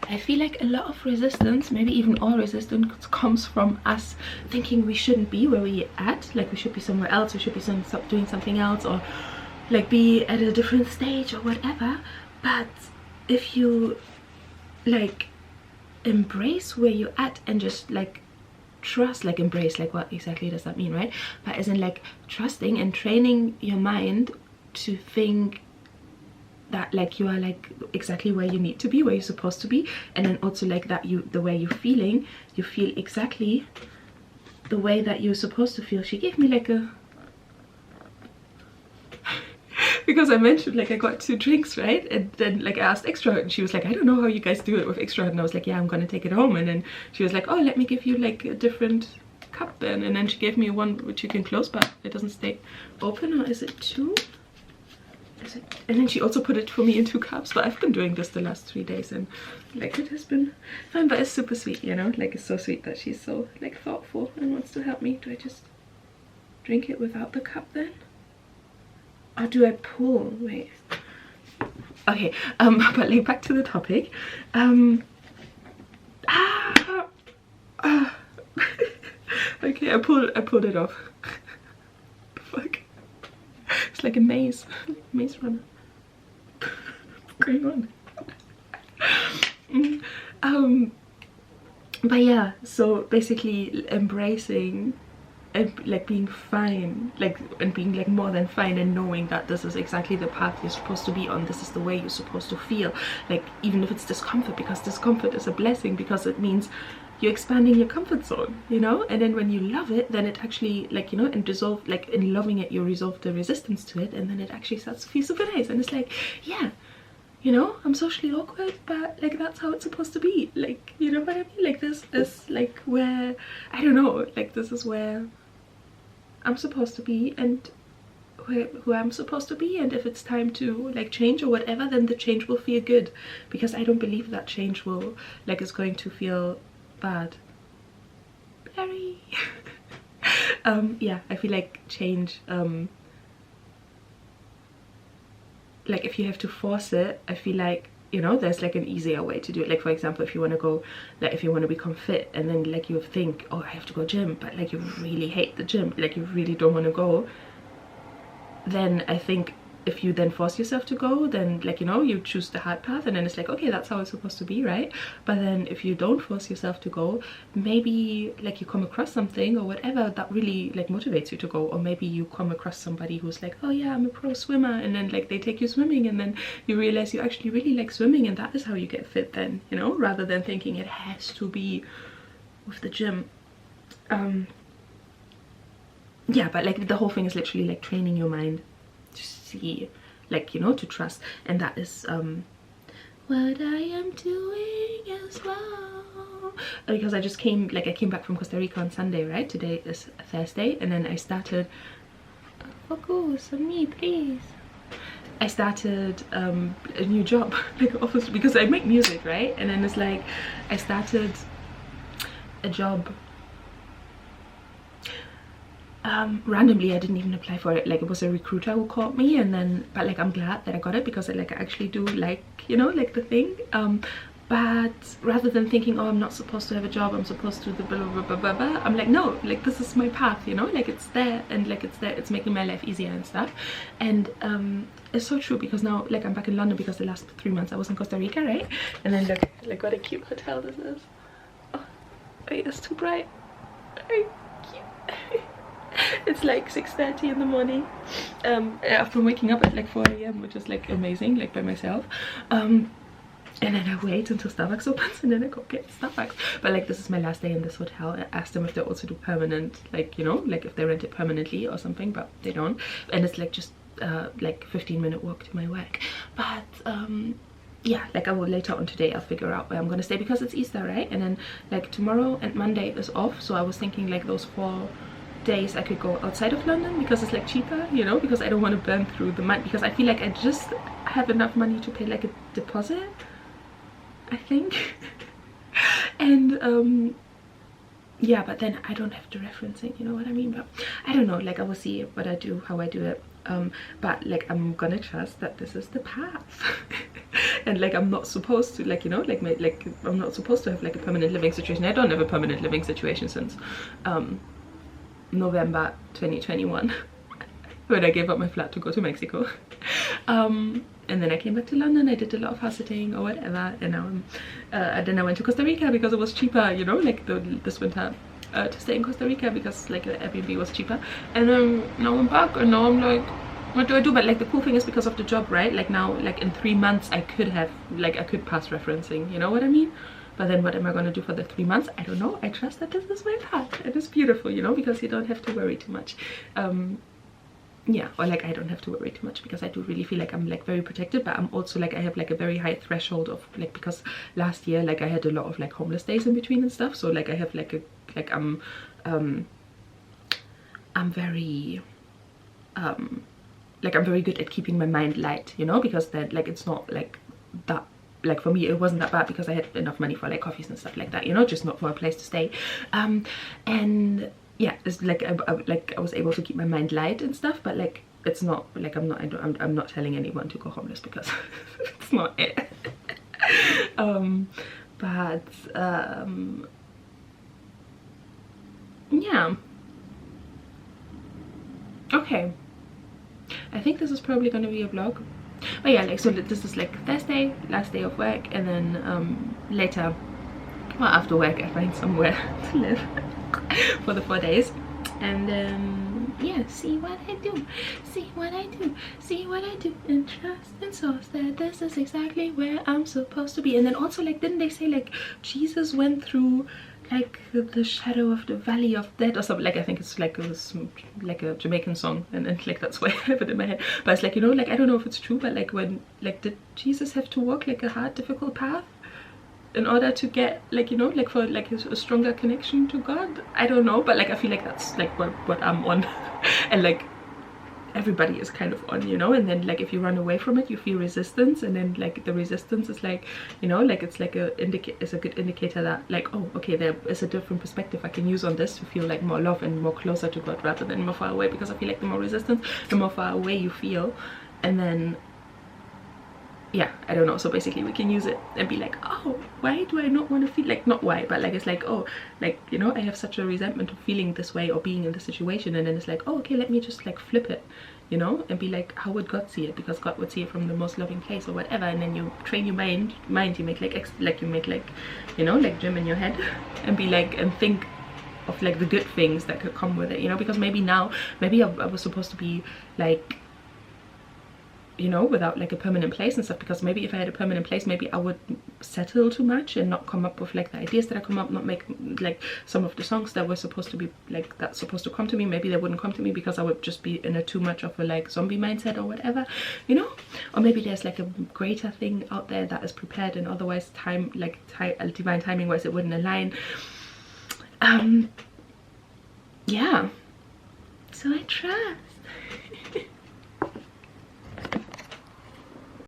I feel like a lot of resistance, maybe even all resistance, comes from us thinking we shouldn't be where we at, like we should be somewhere else, we should be doing something else, or like be at a different stage or whatever. But if you like embrace where you're at and just like trust, like embrace, like what exactly does that mean, right? But as in like trusting and training your mind to think that like you are like exactly where you need to be, where you're supposed to be, and then also like that the way you're feeling, you feel exactly the way that you're supposed to feel. She gave me like a because I mentioned like I got 2 drinks, right? And then like I asked extra, and she was like, I don't know how you guys do it with extra. And I was like, yeah, I'm gonna take it home. And then she was like, oh, let me give you like a different cup then. And then she gave me one which you can close, but it doesn't stay open. Or is it 2? And then she also put it for me in 2 cups. But I've been doing this the last 3 days, and like it has been fine. But it's super sweet, you know, like it's so sweet that she's so like thoughtful and wants to help me. Do I just drink it without the cup then, or do I pull? Wait, okay, but like back to the topic. Okay, I pulled it off. Fuck. It's like a maze runner. What's going on? But yeah, so basically embracing and like being fine, like, and being like more than fine, and knowing that this is exactly the path you're supposed to be on, this is the way you're supposed to feel, like even if it's discomfort, because discomfort is a blessing, because it means you're expanding your comfort zone, you know. And then when you love it, then it actually, like, you know, and dissolve, like in loving it you resolve the resistance to it, and then it actually starts to feel super nice. And it's like, yeah, you know, I'm socially awkward, but like that's how it's supposed to be, like, you know what I mean? Like this is like where, I don't know, like this is where I'm supposed to be, and who I'm supposed to be. And if it's time to like change or whatever, then the change will feel good, because I don't believe that change will like is going to feel bad. Very yeah, I feel like change, like if you have to force it, I feel like, you know, there's like an easier way to do it. Like for example, if you want to go, like if you want to become fit, and then like you think, oh, I have to go gym, but like you really hate the gym, like you really don't want to go, then I think if you then force yourself to go, then like, you know, you choose the hard path, and then it's like, okay, that's how it's supposed to be, right? But then if you don't force yourself to go, maybe like you come across something or whatever that really like motivates you to go, or maybe you come across somebody who's like, oh yeah, I'm a pro swimmer, and then like they take you swimming, and then you realize you actually really like swimming, and that is how you get fit then, you know, rather than thinking it has to be with the gym. Yeah, but like the whole thing is literally like training your mind to see, like, you know, to trust. And that is what I am doing as well, because I just came, like I came back from Costa Rica on Sunday, right? Today is Thursday, and then I started, focus on me please, I started a new job, like obviously because I make music, right? And then it's like I started a job randomly. I didn't even apply for it, like it was a recruiter who called me, and then, but like I'm glad that I got it, because I actually do like, you know, like the thing. But rather than thinking, oh, I'm not supposed to have a job, I'm supposed to do the blah blah blah blah blah, I'm like, no, like this is my path, you know, like it's there, and like it's there, it's making my life easier and stuff. And it's so true, because now like I'm back in London, because the last 3 months I was in Costa Rica, right? And then look, like what a cute hotel this is. Oh wait, it's too bright. Very cute. It's like 6:30 in the morning, after waking up at like 4 AM, which is like amazing, like by myself. And then I wait until Starbucks opens, and then I go get Starbucks. But like this is my last day in this hotel. I asked them if they also do permanent, like, you know, like if they rent it permanently or something, but they don't. And it's like just like 15-minute walk to my work. But yeah, like I will later on today, I'll figure out where I'm gonna stay, because it's Easter, right? And then like tomorrow and Monday is off, so I was thinking like those 4 days I could go outside of London, because it's like cheaper, you know, because I don't want to burn through the month, because I feel like I just have enough money to pay like a deposit, I think. And yeah, but then I don't have the referencing, you know what I mean? But I don't know, like I will see what I do, how I do it. But like I'm gonna trust that this is the path. and like I'm not supposed to, like, you know, like I'm not supposed to have like a permanent living situation. I don't have a permanent living situation since November 2021 when I gave up my flat to go to Mexico. And then I came back to London. I did a lot of house sitting or whatever, and now then I went to Costa Rica because it was cheaper, you know, like this winter to stay in Costa Rica because like the Airbnb was cheaper. And now I'm back, and now I'm like, what do I do? But like the cool thing is because of the job, right? Like now, like in 3 months I could have, like I could pass referencing, you know what I mean? But then what am I going to do for the 3 months? I don't know. I trust that this is my path. It is beautiful, you know, because you don't have to worry too much. Yeah, or like I don't have to worry too much because I do really feel like I'm like very protected, but I'm also like I have like a very high threshold of like, because last year like I had a lot of like homeless days in between and stuff, so like I have like a like I'm very like I'm very good at keeping my mind light, you know, because that like it's not like that, like for me it wasn't that bad because I had enough money for like coffees and stuff like that, you know, just not for a place to stay. And yeah, it's like I was able to keep my mind light and stuff, but like it's not like I'm not telling anyone to go homeless because it's not it. Yeah, okay, I think this is probably going to be a vlog. But yeah, like so this is like Thursday, last day of work, and then later, well, after work I find somewhere to live for the 4 days, and yeah, see what I do, see what I do, see what I do, and trust and source that this is exactly where I'm supposed to be. And then also, like, didn't they say like Jesus went through like the shadow of the valley of death or something? Like I think it's like it was like a Jamaican song, and like that's why I have it in my head. But it's like, you know, like I don't know if it's true, but like when like did Jesus have to walk like a hard, difficult path in order to get like, you know, like for like a stronger connection to God? I don't know, but like I feel like that's like what I'm on and like everybody is kind of on, you know. And then like if you run away from it you feel resistance, and then like the resistance is like, you know, like it's like it's a good indicator that like, oh okay, there is a different perspective I can use on this to feel like more love and more closer to God rather than more far away, because I feel like the more resistance, the more far away you feel. And then yeah, I don't know, so basically we can use it and be like, oh, why do I not want to feel like, not why, but like it's like, oh, like, you know, I have such a resentment of feeling this way or being in this situation, and then it's like, oh okay, let me just like flip it, you know, and be like, how would God see it? Because God would see it from the most loving place or whatever. And then you train your mind, you make like you make like, you know, like gym in your head, and be like, and think of like the good things that could come with it, you know. Because maybe now, maybe I was supposed to be like, you know, without like a permanent place and stuff, because maybe if I had a permanent place maybe I would settle too much and not come up with like the ideas that I come up, not make like some of the songs that were supposed to be like, that's supposed to come to me, maybe they wouldn't come to me because I would just be in a too much of a like zombie mindset or whatever, you know. Or maybe there's like a greater thing out there that is prepared, and otherwise time like divine timing wise it wouldn't align. Yeah, so I trust.